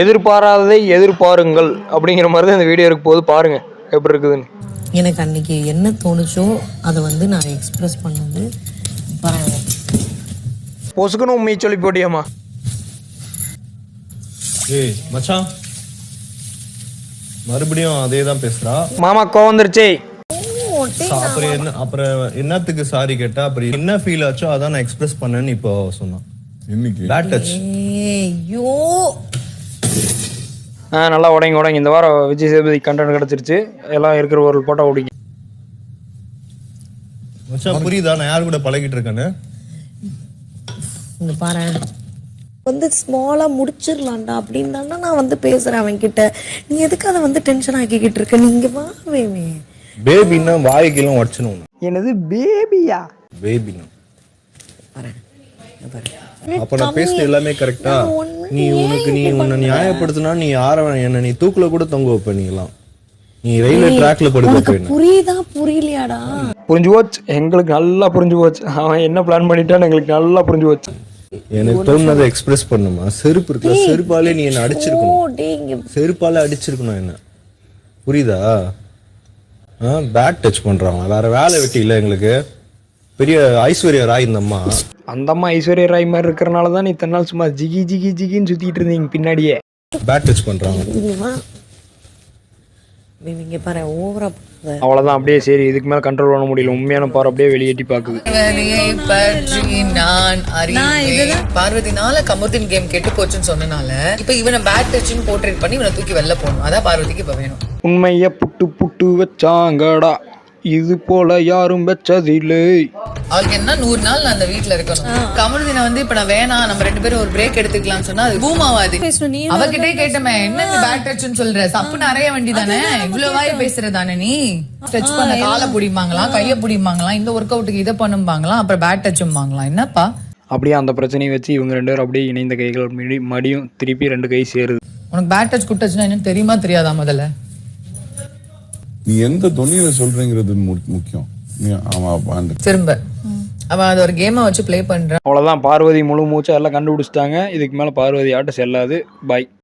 எதிர்பாராததை எதிர்பாருங்கள் அப்படிங்கிற மாதிரி தான் இந்த வீடியோ இருக்கு போது பாருங்க எப்படி இருக்குதுன்னு. எனக்கு அன்னைக்கு என்ன தோணுச்சோ அதை வந்து நான் எக்ஸ்பிரஸ் பண்ணது பாருங்க. பொசுக்குன்னு உண்மையை சொல்லி போட்டியாமா? ஏய் மச்சான், மறுபடியும் அதே தான் பேசுறா. மாமா கோவம் வந்துருச்சே. அப்புறம் என்னத்துக்கு சாரி கேட்டா, அப்புறம் என்ன ஃபீல் ஆச்சோ அதான் நான் எக்ஸ்பிரஸ் பண்ணேன்னு இப்போ சொன்னான். இன்னைக்கு பேட் டச். ஐயோ நல்லா உடங்கி இந்த வாரம் விஜய் சேதுபதி கண்டென்ட் கிடச்சிருச்சு. எல்லாம் இருக்கிற ஒரு போட்டோ ஓடிங்க. மச்சான் புரியுதா நான் யார் கூட பழகிட்டு இருக்கேன்னு? இங்க பாரு, வந்து ஸ்மாலா முடிச்சிடலாம்டா அப்படின்னு தானே நான் வந்து பேசுறேன் அவன்கிட்ட. நீ எதுக்கு அதை வந்து டென்ஷன் ஆக்கிக்கிட்டு இருக்க? நீங்க வாவேமே. பேபின்னா வாய்க்கெல்லாம் உடச்சணும். என்னது பேபியா? பேபினா அப்ப நான் பேசுறது எல்லாமே கரெக்டா? நீ உன்னை நியாயப்படுத்தினா நீ என்ன நீ தூக்குல கூட தொங்க வைப்ப. நீ ரயில்வே ட்ராக்ல படுக்க. புரியுதா புரியலையாடா? புரிஞ்சு போச்சு, எங்களுக்கு நல்லா புரிஞ்சு போச்சு. அவன் என்ன பிளான் பண்ணிட்டான்னு எங்களுக்கு நல்லா புரிஞ்சு போச்சு. எனக்கு தோணுனதை எக்ஸ்பிரஸ் பண்ணுமா? செருப்பு இருக்குல்ல, செருப்பாலே நீ என்ன அடிச்சிருக்கணும். செருப்பாலே அடிச்சிருக்கணும் என்ன, புரியுதா? பேட் டச் பண்றாங்க. வேற வேலை வெட்டி இல்லை எங்களுக்கு. பெரிய ஐஸ்வர்யா ராய் இந்த அம்மா. அந்த அம்மா ஐஸ்வர்யா ராய் மாதிரி இருக்கிறனால தான் நீ தன்னால் சும்மா ஜிகி ஜிகி ஜிகின்னு சுத்திட்டு இருந்தீங்க பின்னாடியே. பேட் டச் பண்றாங்க. இங்க பாரு ஓவரா. அவ்வளவுதான், அப்படியே சரி இதுக்கு மேல கண்ட்ரோல் பண்ண முடியல. உண்மையான பாரு அப்படியே வெளியேட்டி பாக்குது. பார்வதினால கமுதின் கேம் கெட்டு போச்சுன்னு சொன்னனால இப்ப இவனை பேட் டச்னு போர்ட்ரேட் பண்ணி இவனை தூக்கி வெளில போகணும். அதான் பார்வதிக்கு இப்ப வேணும். உண்மைய புட்டு புட்டு வச்சாங்கடா, இது போல யாரும் வச்சதில்லை. அவளுக்கு என்ன 100 நாள் நான் அந்த வீட்டுல இருக்கணும். கமருதீனை வந்து இப்ப நான் வேணாம், நம்ம 2 பேரும் ஒரு பிரேக் எடுத்துக்கலாம்னு சொன்னா அது பூமாவாது. அவகிட்டே கேட்டமே என்ன பேட் டச்னு சொல்ற, சப்புன்னு அறைய வேண்டிதானே, இவ்வளவு வாய் பேசுறதானே நீ. டச் பண்ண காலை புடிமாங்களாம், கைய புடிமாங்களாம், இந்த ஒர்க் அவுட்டுக்கு இதை பண்ணுவாங்களாம், அப்புறம் பேட் டச்சும்பாங்களாம். என்னப்பா அப்படியே அந்த பிரச்சனையை வச்சு இவங்க 2 பேரும் அப்படியே இணைந்த கைகள் மடியும் திருப்பி 2 கை சேருது. உனக்கு பேட் டச் குட் டச்னா என்னன்னு தெரியுமா தெரியாதா? முதல்ல நீ எந்த தொனியில சொல்றேங்கிறது முக்கியம். திரும்ப அவன் அது ஒரு கேமை வச்சு பிளே பண்றான். அவ்வளவுதான், பார்வதி முழு மூச்சா எல்லாம் கண்டுபிடிச்சிட்டாங்க. இதுக்கு மேல பார்வதி ஆட்ட செல்லாது. பாய்.